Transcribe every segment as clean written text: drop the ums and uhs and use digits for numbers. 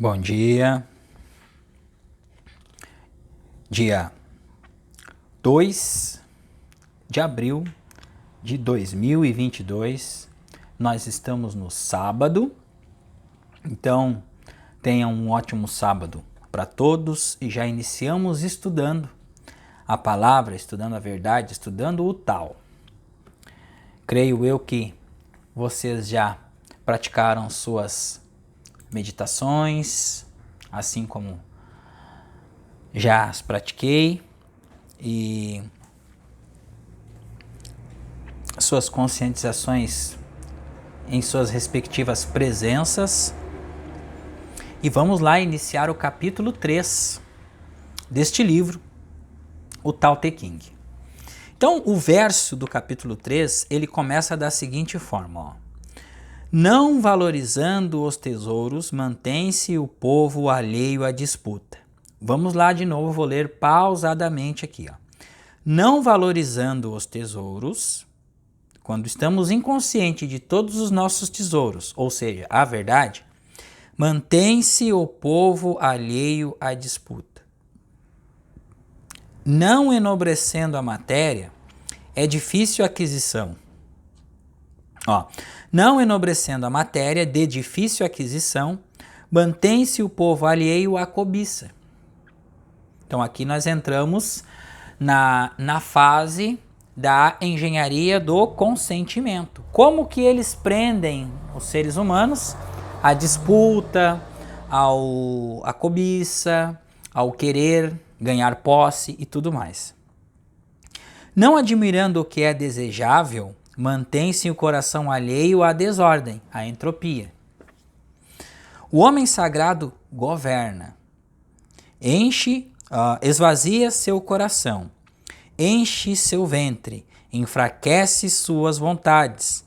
Bom dia, dia 2 de abril de 2022, nós estamos no sábado, então tenham um ótimo sábado para todos e já iniciamos estudando a palavra, estudando a verdade, estudando o tal. Creio eu que vocês já praticaram suas meditações, assim como já as pratiquei, e suas conscientizações em suas respectivas presenças. E vamos lá iniciar o capítulo 3 deste livro, o Tao Te Ching. Então, o verso do capítulo 3, ele começa da seguinte forma, ó. Não valorizando os tesouros, mantém-se o povo alheio à disputa. Vamos lá de novo, vou ler pausadamente aqui, ó. Não valorizando os tesouros, quando estamos inconscientes de todos os nossos tesouros, ou seja, a verdade, mantém-se o povo alheio à disputa. Não enobrecendo a matéria, é difícil a aquisição. Ó, não enobrecendo a matéria, de difícil aquisição, mantém-se o povo alheio à cobiça. Então aqui nós entramos na fase da engenharia do consentimento. Como que eles prendem os seres humanos à disputa, à cobiça, ao querer ganhar posse e tudo mais. Não admirando o que é desejável, mantém-se o coração alheio à desordem, à entropia. O homem sagrado governa, esvazia seu coração, enche seu ventre, enfraquece suas vontades,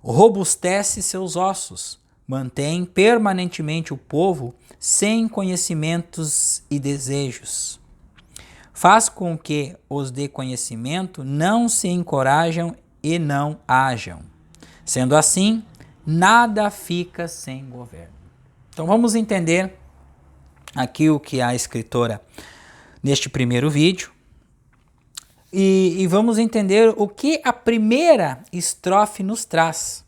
robustece seus ossos, mantém permanentemente o povo sem conhecimentos e desejos. Faz com que os de conhecimento não se encorajam e não hajam. Sendo assim, nada fica sem governo. Então vamos entender aqui o que a escritora neste primeiro vídeo e vamos entender o que a primeira estrofe nos traz.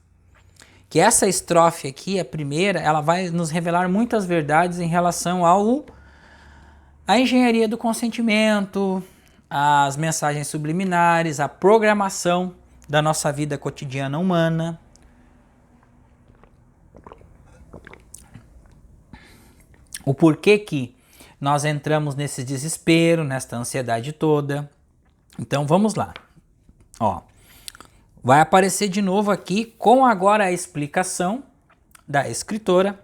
Que essa estrofe aqui, a primeira, ela vai nos revelar muitas verdades em relação à engenharia do consentimento, às mensagens subliminares, à programação da nossa vida cotidiana humana. O porquê que nós entramos nesse desespero, nesta ansiedade toda. Então vamos lá. Ó, vai aparecer de novo aqui com agora a explicação da escritora,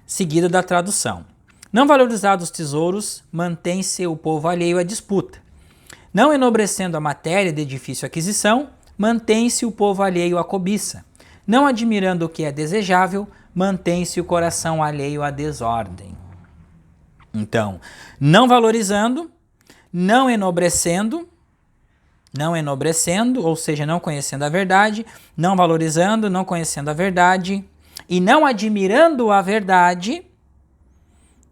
seguida da tradução. Não valorizados os tesouros, mantém-se o povo alheio à disputa. Não enobrecendo a matéria de difícil aquisição, mantém-se o povo alheio à cobiça. Não admirando o que é desejável, mantém-se o coração alheio à desordem. Então, não valorizando, não enobrecendo, ou seja, não conhecendo a verdade, não valorizando, não conhecendo a verdade e não admirando a verdade,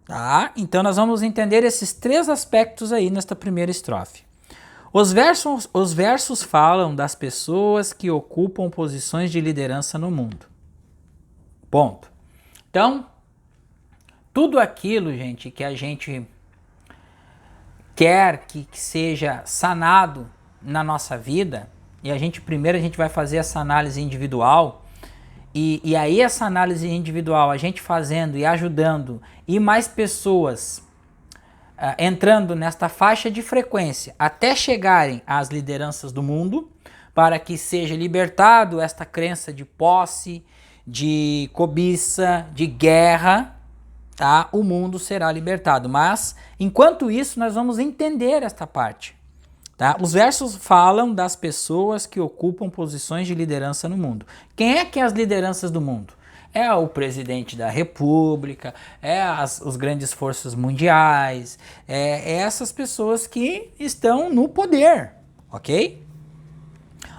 tá? Então nós vamos entender esses três aspectos aí nesta primeira estrofe. Os versos falam das pessoas que ocupam posições de liderança no mundo. Ponto. Então, tudo aquilo, gente, que a gente quer que seja sanado na nossa vida, e primeiro a gente vai fazer essa análise individual, e aí essa análise individual, a gente fazendo e ajudando, e mais pessoas entrando nesta faixa de frequência até chegarem às lideranças do mundo, para que seja libertado esta crença de posse, de cobiça, de guerra, tá? O mundo será libertado. Mas, enquanto isso, nós vamos entender esta parte. Tá? Os versos falam das pessoas que ocupam posições de liderança no mundo. Quem é que é as lideranças do mundo? É o presidente da república, as grandes forças mundiais, essas pessoas que estão no poder, ok?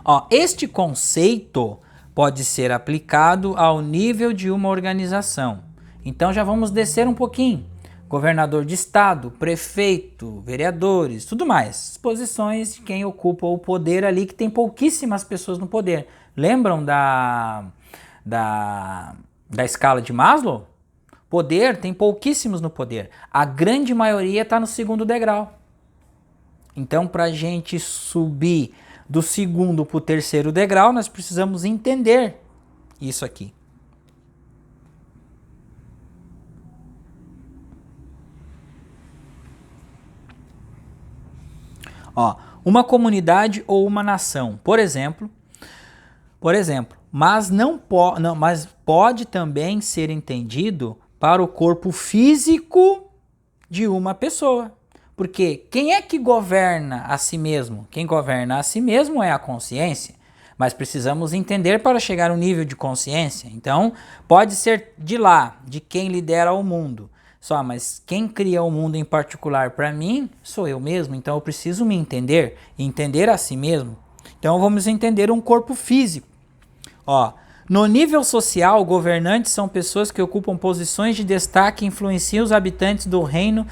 Ó, este conceito pode ser aplicado ao nível de uma organização Então já vamos descer um pouquinho. Governador de estado, prefeito, vereadores, tudo mais. Posições de quem ocupa o poder ali, que tem pouquíssimas pessoas no poder. Lembram da escala de Maslow? Poder, tem pouquíssimos no poder. A grande maioria está no segundo degrau. Então, para a gente subir do segundo para o terceiro degrau, nós precisamos entender isso aqui. Ó, uma comunidade ou uma nação, por exemplo, mas mas pode também ser entendido para o corpo físico de uma pessoa. Porque quem é que governa a si mesmo? Quem governa a si mesmo é a consciência. Mas precisamos entender para chegar a um nível de consciência. Então, pode ser de lá, de quem lidera o mundo. Só, mas quem cria o mundo em particular para mim sou eu mesmo. Então, eu preciso me entender e entender a si mesmo. Então, vamos entender um corpo físico. Ó, no nível social, governantes são pessoas que ocupam posições de destaque e influenciam os habitantes do reino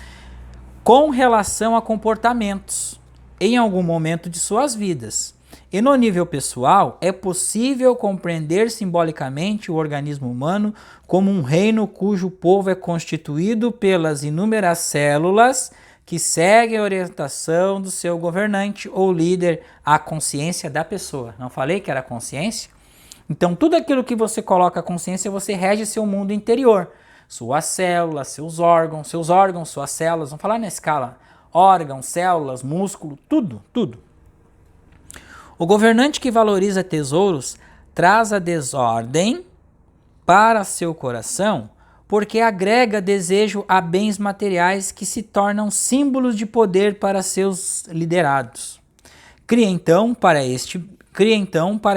com relação a comportamentos em algum momento de suas vidas. E no nível pessoal, é possível compreender simbolicamente o organismo humano como um reino cujo povo é constituído pelas inúmeras células que seguem a orientação do seu governante ou líder, a consciência da pessoa. Não falei que era consciência? Então, tudo aquilo que você coloca a consciência, você rege seu mundo interior. Suas células, seus órgãos, suas células, vamos falar na escala, órgãos, células, músculo, tudo. O governante que valoriza tesouros traz a desordem para seu coração, porque agrega desejo a bens materiais que se tornam símbolos de poder para seus liderados. Cria então para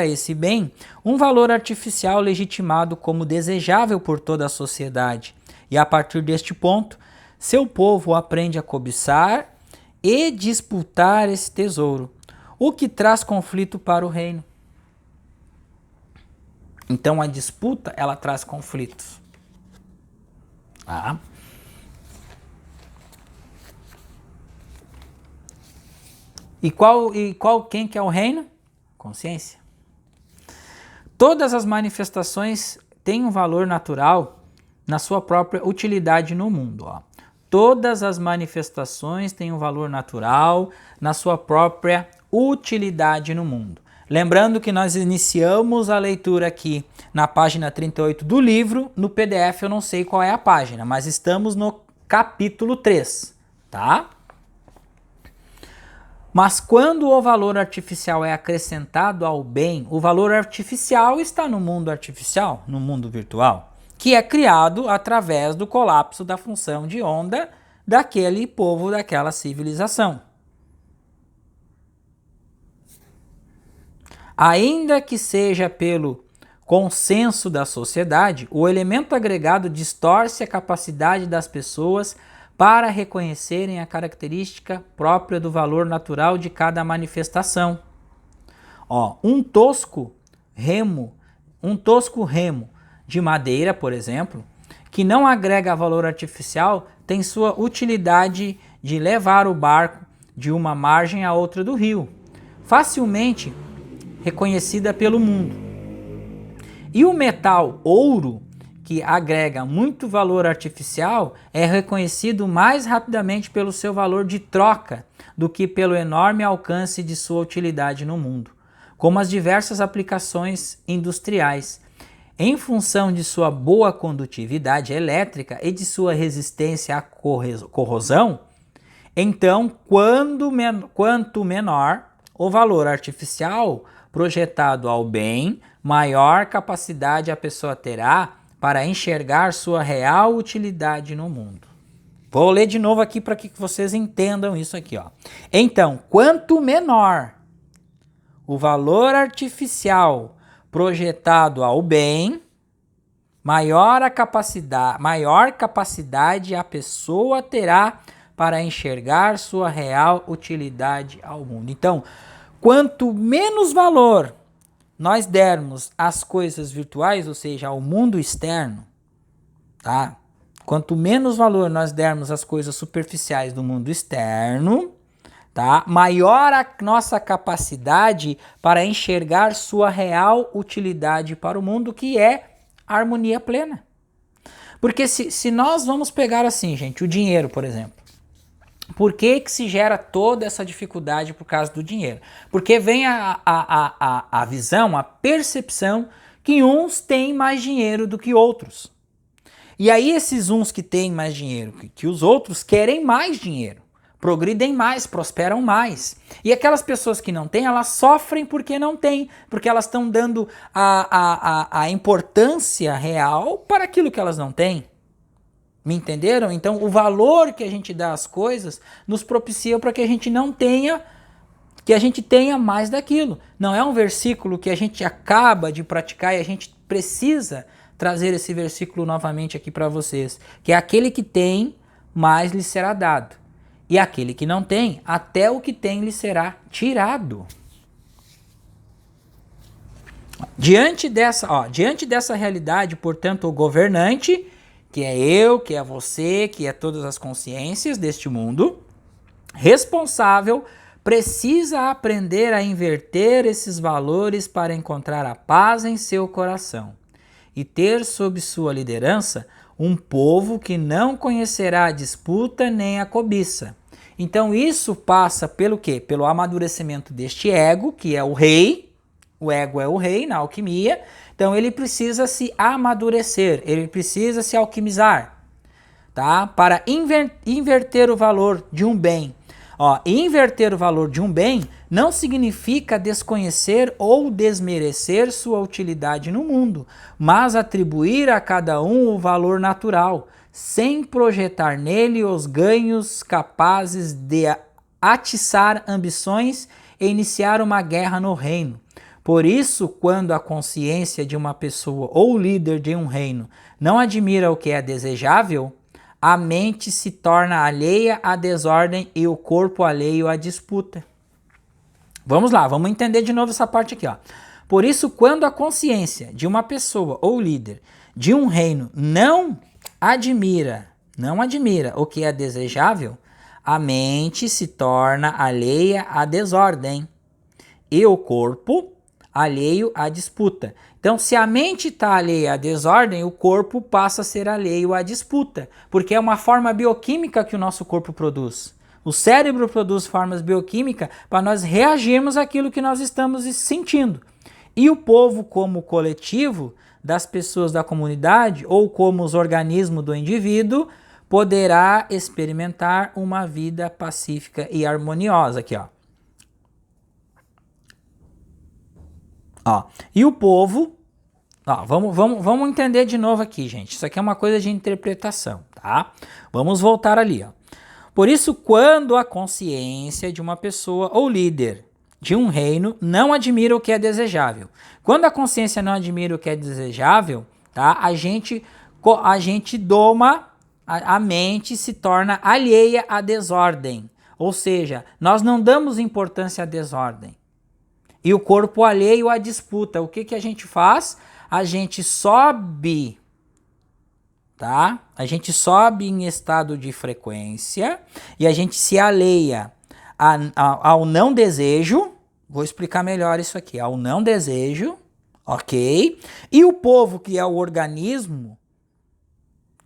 esse bem um valor artificial legitimado como desejável por toda a sociedade. E a partir deste ponto, seu povo aprende a cobiçar e disputar esse tesouro, o que traz conflito para o reino. Então a disputa, ela traz conflitos. Quem que é o reino? Consciência. Todas as manifestações têm um valor natural na sua própria utilidade no mundo. Ó. Todas as manifestações têm um valor natural na sua própria utilidade no mundo. Lembrando que nós iniciamos a leitura aqui na página 38 do livro, no PDF eu não sei qual é a página, mas estamos no capítulo 3, tá? Mas quando o valor artificial é acrescentado ao bem, o valor artificial está no mundo artificial, no mundo virtual, que é criado através do colapso da função de onda daquele povo, daquela civilização. Ainda que seja pelo consenso da sociedade, o elemento agregado distorce a capacidade das pessoas para reconhecerem a característica própria do valor natural de cada manifestação. Ó, um tosco remo de madeira, por exemplo, que não agrega valor artificial, tem sua utilidade de levar o barco de uma margem a outra do rio, facilmente reconhecida pelo mundo. E o metal ouro, que agrega muito valor artificial, é reconhecido mais rapidamente pelo seu valor de troca do que pelo enorme alcance de sua utilidade no mundo, como as diversas aplicações industriais. Em função de sua boa condutividade elétrica e de sua resistência à corrosão, então, quanto menor o valor artificial projetado ao bem, maior capacidade a pessoa terá para enxergar sua real utilidade no mundo. Vou ler de novo aqui para que vocês entendam isso aqui. Ó. Então, quanto menor o valor artificial projetado ao bem, maior capacidade a pessoa terá para enxergar sua real utilidade ao mundo. Então, quanto menos valor nós dermos às coisas virtuais, ou seja, ao mundo externo, tá? Quanto menos valor nós dermos às coisas superficiais do mundo externo, tá? Maior a nossa capacidade para enxergar sua real utilidade para o mundo, que é a harmonia plena. Porque se nós vamos pegar assim, gente, o dinheiro, por exemplo. Por que se gera toda essa dificuldade por causa do dinheiro? Porque vem a visão, a percepção que uns têm mais dinheiro do que outros. E aí esses uns que têm mais dinheiro que os outros querem mais dinheiro, progridem mais, prosperam mais. E aquelas pessoas que não têm, elas sofrem porque não têm, porque elas estão dando a importância real para aquilo que elas não têm. Me entenderam? Então o valor que a gente dá às coisas nos propicia para que a gente não tenha, que a gente tenha mais daquilo. Não é um versículo que a gente acaba de praticar e a gente precisa trazer esse versículo novamente aqui para vocês, que é aquele que tem, mais lhe será dado. E aquele que não tem, até o que tem lhe será tirado. Diante dessa realidade, portanto, o governante, que é eu, que é você, que é todas as consciências deste mundo, responsável, precisa aprender a inverter esses valores para encontrar a paz em seu coração e ter sob sua liderança um povo que não conhecerá a disputa nem a cobiça. Então isso passa pelo quê? Pelo amadurecimento deste ego, que é o rei. O ego é o rei na alquimia. Então ele precisa se amadurecer, ele precisa se alquimizar, tá? Para inverter o valor de um bem. Inverter o valor de um bem não significa desconhecer ou desmerecer sua utilidade no mundo, mas atribuir a cada um o valor natural, sem projetar nele os ganhos capazes de atiçar ambições e iniciar uma guerra no reino. Por isso, quando a consciência de uma pessoa ou líder de um reino não admira o que é desejável, a mente se torna alheia à desordem e o corpo alheio à disputa. Vamos lá, vamos entender de novo essa parte aqui. Por isso, quando a consciência de uma pessoa ou líder de um reino não admira o que é desejável, a mente se torna alheia à desordem e o corpo alheio à disputa. Então, se a mente está alheia à desordem, o corpo passa a ser alheio à disputa, porque é uma forma bioquímica que o nosso corpo produz. O cérebro produz formas bioquímicas para nós reagirmos àquilo que nós estamos sentindo. E o povo, como coletivo das pessoas da comunidade, ou como os organismos do indivíduo, poderá experimentar uma vida pacífica e harmoniosa. Aqui, ó. E o povo, vamos entender de novo aqui, gente. Isso aqui é uma coisa de interpretação, tá? Vamos voltar ali, ó. Por isso, quando a consciência de uma pessoa ou líder de um reino não admira o que é desejável. Quando a consciência não admira o que é desejável, tá? A gente doma, a mente se torna alheia à desordem. Ou seja, nós não damos importância à desordem. E o corpo alheio à disputa. O que a gente faz? A gente sobe, tá? A gente sobe em estado de frequência e a gente se alheia ao não desejo. Vou explicar melhor isso aqui. Ao não desejo, ok? E o povo, que é o organismo,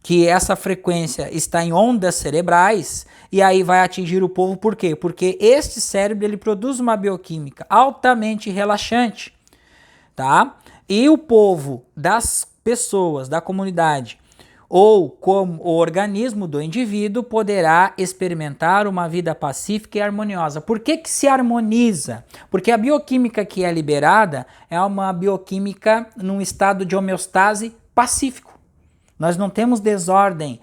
que essa frequência está em ondas cerebrais, e aí vai atingir o povo por quê? Porque este cérebro ele produz uma bioquímica altamente relaxante, tá? E o povo das pessoas, da comunidade, ou como o organismo do indivíduo, poderá experimentar uma vida pacífica e harmoniosa. Por que se harmoniza? Porque a bioquímica que é liberada é uma bioquímica num estado de homeostase pacífico. Nós não temos desordem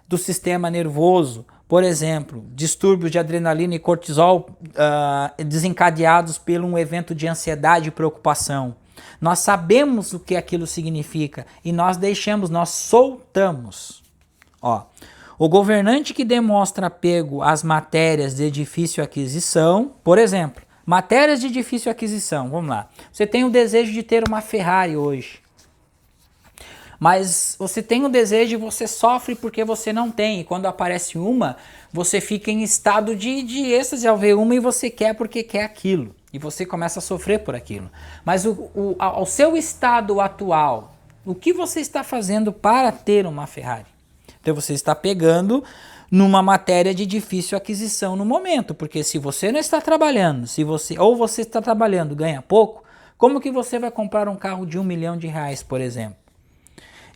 do sistema nervoso, por exemplo, distúrbios de adrenalina e cortisol desencadeados por um evento de ansiedade e preocupação. Nós sabemos o que aquilo significa e nós soltamos. O governante que demonstra apego às matérias de difícil aquisição, por exemplo, matérias de difícil aquisição, vamos lá. Você tem o desejo de ter uma Ferrari hoje. mas você tem um desejo e você sofre porque você não tem. E quando aparece uma, você fica em estado de êxtase ao ver uma e você quer porque quer aquilo. E você começa a sofrer por aquilo. Mas ao seu estado atual, o que você está fazendo para ter uma Ferrari? Então você está pegando numa matéria de difícil aquisição no momento, porque se você não está trabalhando, ou você está trabalhando e ganha pouco, como que você vai comprar um carro de R$1 milhão, por exemplo?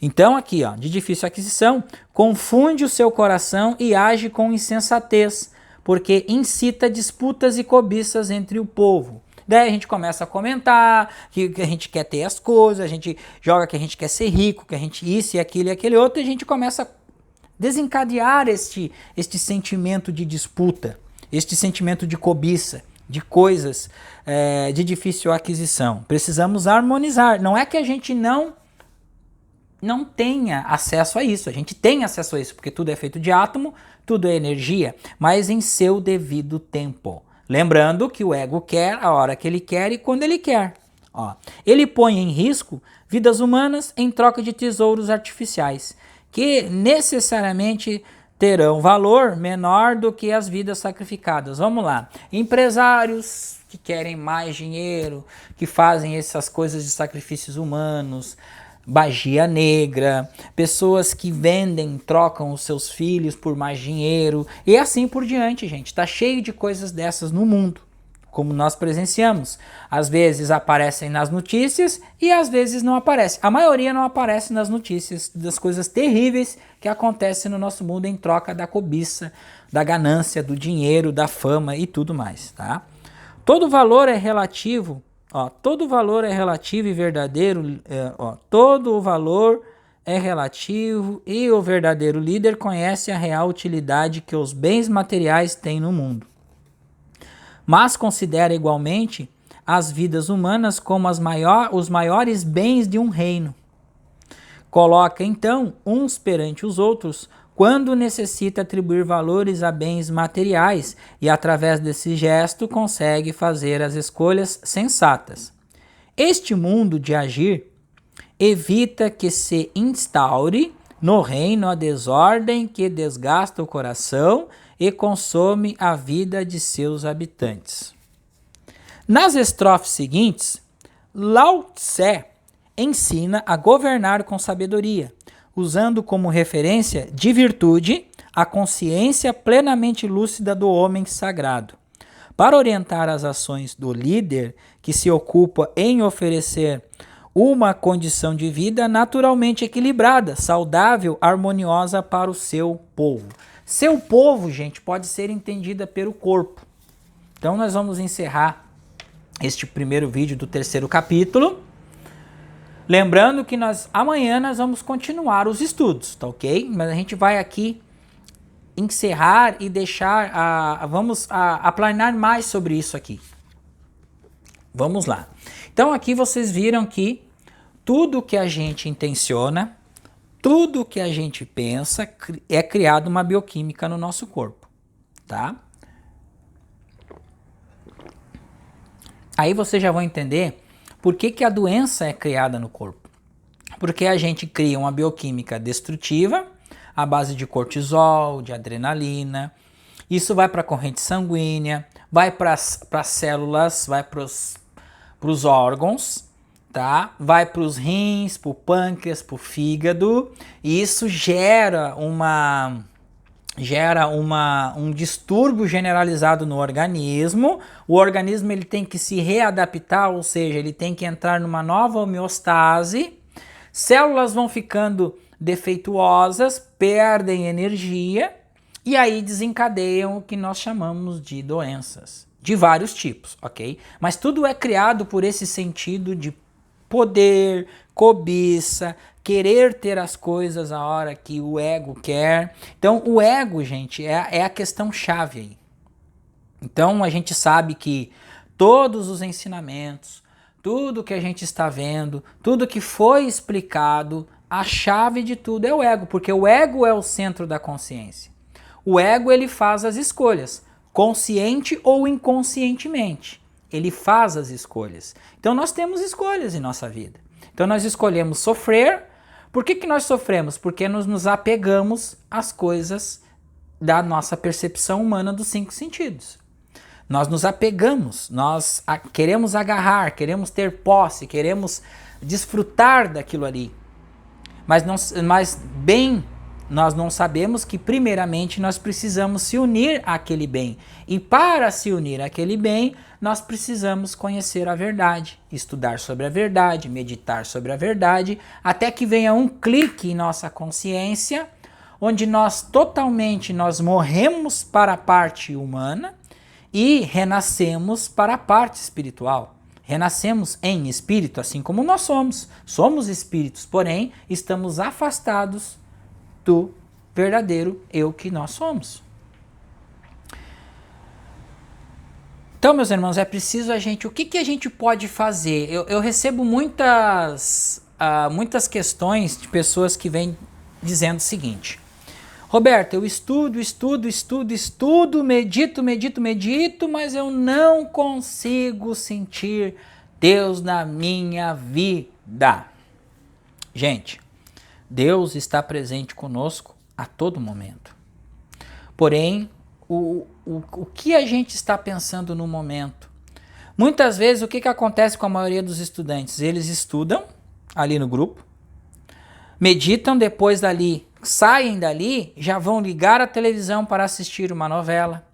Então aqui, ó, de difícil aquisição, confunde o seu coração e age com insensatez, porque incita disputas e cobiças entre o povo. Daí a gente começa a comentar que a gente quer ter as coisas, a gente joga que a gente quer ser rico, que a gente isso e aquilo e aquele outro, e a gente começa a desencadear este sentimento de disputa, este sentimento de cobiça, de coisas de difícil aquisição. Precisamos harmonizar. Não é que a gente não tenha acesso a isso. A gente tem acesso a isso, porque tudo é feito de átomo, tudo é energia, mas em seu devido tempo. Lembrando que o ego quer a hora que ele quer e quando ele quer. Ó, ele põe em risco vidas humanas em troca de tesouros artificiais, que necessariamente terão valor menor do que as vidas sacrificadas. Vamos lá. Empresários que querem mais dinheiro, que fazem essas coisas de sacrifícios humanos, magia negra, pessoas que vendem, trocam os seus filhos por mais dinheiro e assim por diante, gente. Tá cheio de coisas dessas no mundo, como nós presenciamos. Às vezes aparecem nas notícias e às vezes não aparecem. A maioria não aparece nas notícias das coisas terríveis que acontecem no nosso mundo em troca da cobiça, da ganância, do dinheiro, da fama e tudo mais, tá? Todo valor é relativo. Todo valor é relativo e verdadeiro. Todo valor é relativo e o verdadeiro líder conhece a real utilidade que os bens materiais têm no mundo. Mas considera igualmente as vidas humanas como os maiores bens de um reino. Coloca então uns perante os outros quando necessita atribuir valores a bens materiais e através desse gesto consegue fazer as escolhas sensatas. Este mundo de agir evita que se instaure no reino a desordem que desgasta o coração e consome a vida de seus habitantes. Nas estrofes seguintes, Lao Tse ensina a governar com sabedoria, usando como referência de virtude a consciência plenamente lúcida do homem sagrado. Para orientar as ações do líder que se ocupa em oferecer uma condição de vida naturalmente equilibrada, saudável, harmoniosa para o seu povo. Seu povo, gente, pode ser entendida pelo corpo. Então nós vamos encerrar este primeiro vídeo do terceiro capítulo. Lembrando que amanhã nós vamos continuar os estudos, tá ok? Mas a gente vai aqui encerrar e deixar, vamos planear mais sobre isso aqui. Vamos lá. Então aqui vocês viram que tudo que a gente intenciona, tudo que a gente pensa, é criado uma bioquímica no nosso corpo, tá? Aí vocês já vão entender por que a doença é criada no corpo. Porque a gente cria uma bioquímica destrutiva, à base de cortisol, de adrenalina. Isso vai para a corrente sanguínea, vai para as células, vai para os órgãos, tá? Vai para os rins, para o pâncreas, para o fígado. E isso gera um distúrbio generalizado no organismo. O organismo ele tem que se readaptar, ou seja, ele tem que entrar numa nova homeostase. Células vão ficando defeituosas, perdem energia e aí desencadeiam o que nós chamamos de doenças, de vários tipos, ok? Mas tudo é criado por esse sentido de poder, cobiça, querer ter as coisas a hora que o ego quer. Então o ego, gente, é a questão chave aí. Então a gente sabe que todos os ensinamentos, tudo que a gente está vendo, tudo que foi explicado, a chave de tudo é o ego, porque o ego é o centro da consciência. O ego ele faz as escolhas, consciente ou inconscientemente. Ele faz as escolhas. Então nós temos escolhas em nossa vida. Então nós escolhemos sofrer Por que nós sofremos? Porque nos apegamos às coisas da nossa percepção humana dos 5 sentidos. Nós nos apegamos, nós queremos agarrar, queremos ter posse, queremos desfrutar daquilo ali. Mas nós não sabemos que primeiramente nós precisamos se unir àquele bem. E para se unir àquele bem, nós precisamos conhecer a verdade, estudar sobre a verdade, meditar sobre a verdade, até que venha um clique em nossa consciência, onde nós morremos para a parte humana e renascemos para a parte espiritual. Renascemos em espírito, assim como nós somos. Somos espíritos, porém estamos afastados do verdadeiro eu que nós somos. Então, meus irmãos, é preciso o que a gente pode fazer? Eu recebo muitas questões de pessoas que vêm dizendo o seguinte: Roberto, eu estudo, medito, mas eu não consigo sentir Deus na minha vida. Gente, Deus está presente conosco a todo momento. Porém, o que a gente está pensando no momento? Muitas vezes, o que acontece com a maioria dos estudantes? Eles estudam ali no grupo, meditam, depois dali, saem dali, já vão ligar a televisão para assistir uma novela,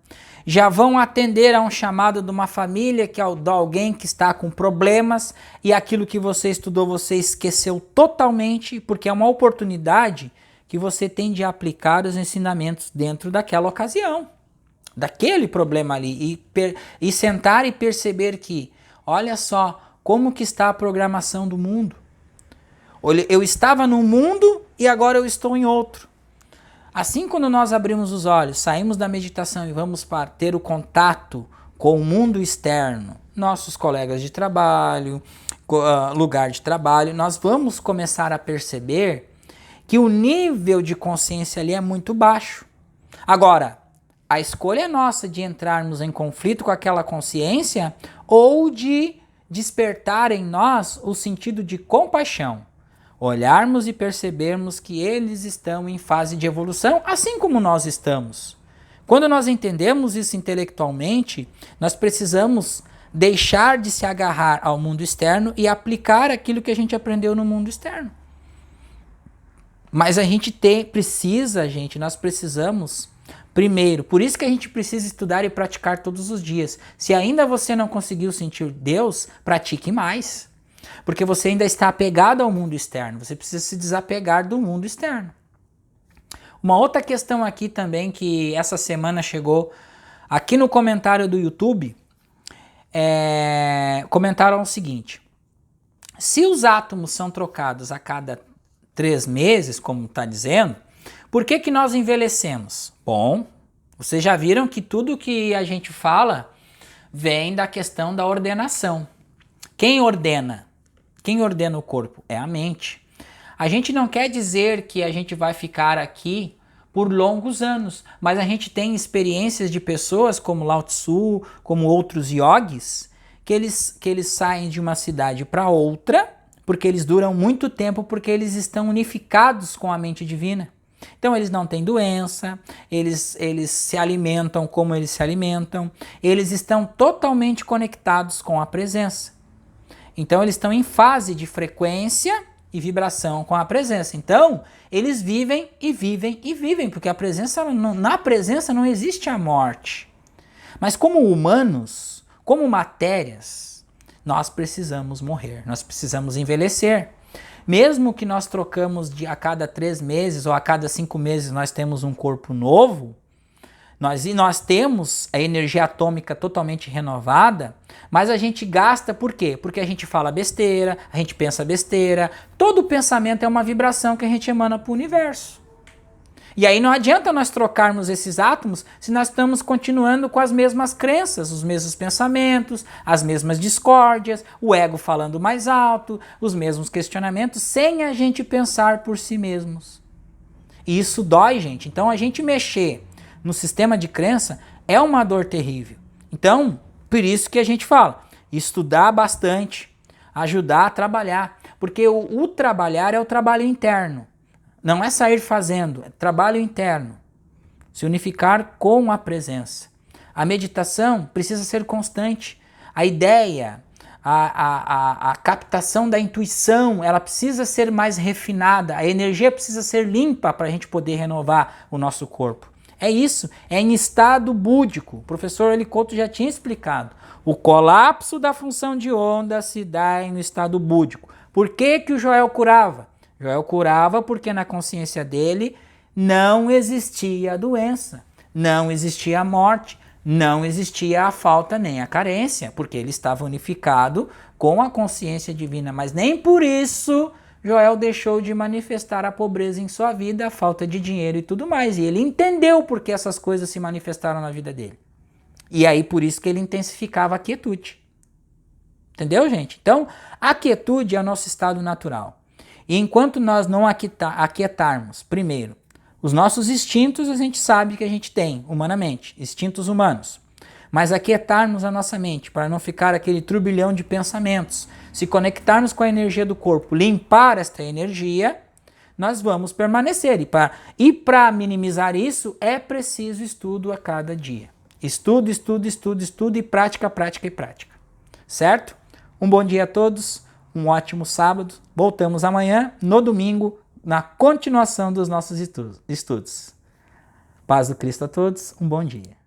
já vão atender a um chamado de uma família, de alguém que está com problemas, e aquilo que você estudou você esqueceu totalmente, porque é uma oportunidade que você tem de aplicar os ensinamentos dentro daquela ocasião, daquele problema ali, e sentar e perceber que, olha só, como que está a programação do mundo. Eu estava num mundo e agora eu estou em outro. Assim, quando nós abrimos os olhos, saímos da meditação e vamos para ter o contato com o mundo externo, nossos colegas de trabalho, lugar de trabalho, nós vamos começar a perceber que o nível de consciência ali é muito baixo. Agora, a escolha é nossa de entrarmos em conflito com aquela consciência ou de despertar em nós o sentido de compaixão. Olharmos e percebermos que eles estão em fase de evolução, assim como nós estamos. Quando nós entendemos isso intelectualmente, nós precisamos deixar de se agarrar ao mundo externo e aplicar aquilo que a gente aprendeu no mundo externo. Mas nós precisamos, primeiro, por isso que a gente precisa estudar e praticar todos os dias. Se ainda você não conseguiu sentir Deus, pratique mais. Porque você ainda está apegado ao mundo externo, você precisa se desapegar do mundo externo. Uma outra questão aqui também que essa semana chegou aqui no comentário do YouTube, comentaram o seguinte: se os átomos são trocados a cada 3 meses, como está dizendo, por que nós envelhecemos? Bom, vocês já viram que tudo que a gente fala vem da questão da ordenação. Quem ordena? Quem ordena o corpo? É a mente. A gente não quer dizer que a gente vai ficar aqui por longos anos, mas a gente tem experiências de pessoas como Lao Tzu, como outros yogis, que eles saem de uma cidade para outra, porque eles duram muito tempo, porque eles estão unificados com a mente divina. Então eles não têm doença, eles se alimentam como eles se alimentam, eles estão totalmente conectados com a presença. Então eles estão em fase de frequência e vibração com a presença. Então eles vivem e vivem e vivem, porque na presença não existe a morte. Mas como humanos, como matérias, nós precisamos morrer, nós precisamos envelhecer. Mesmo que nós trocamos a cada 3 meses ou a cada 5 meses nós temos um corpo novo, nós temos a energia atômica totalmente renovada, mas a gente gasta por quê? Porque a gente fala besteira, a gente pensa besteira, todo pensamento é uma vibração que a gente emana para o universo. E aí não adianta nós trocarmos esses átomos se nós estamos continuando com as mesmas crenças, os mesmos pensamentos, as mesmas discórdias, o ego falando mais alto, os mesmos questionamentos, sem a gente pensar por si mesmos. E isso dói, gente. Então a gente mexer no sistema de crença é uma dor terrível. Então, por isso que a gente fala, estudar bastante, ajudar a trabalhar. Porque o trabalhar é o trabalho interno. Não é sair fazendo, é trabalho interno. Se unificar com a presença. A meditação precisa ser constante. A ideia, a captação da intuição, ela precisa ser mais refinada. A energia precisa ser limpa para a gente poder renovar o nosso corpo. É isso, é em estado búdico. O professor Helicoto já tinha explicado. O colapso da função de onda se dá no estado búdico. Por que que o Joel curava? Joel curava porque na consciência dele não existia a doença, não existia a morte, não existia a falta nem a carência, porque ele estava unificado com a consciência divina. Mas nem por isso Joel deixou de manifestar a pobreza em sua vida, a falta de dinheiro e tudo mais. E ele entendeu por que essas coisas se manifestaram na vida dele. E aí por isso que ele intensificava a quietude. Entendeu, gente? Então, a quietude é o nosso estado natural. E enquanto nós não aquietarmos, primeiro, os nossos instintos, a gente sabe que a gente tem, humanamente, instintos humanos. Mas aquietarmos a nossa mente, para não ficar aquele turbilhão de pensamentos, se conectarmos com a energia do corpo, limpar esta energia, nós vamos permanecer. E para minimizar isso, é preciso estudo a cada dia. Estudo, estudo, estudo, estudo e prática, prática e prática. Certo? Um bom dia a todos, um ótimo sábado. Voltamos amanhã, no domingo, na continuação dos nossos estudos. Paz do Cristo a todos, um bom dia.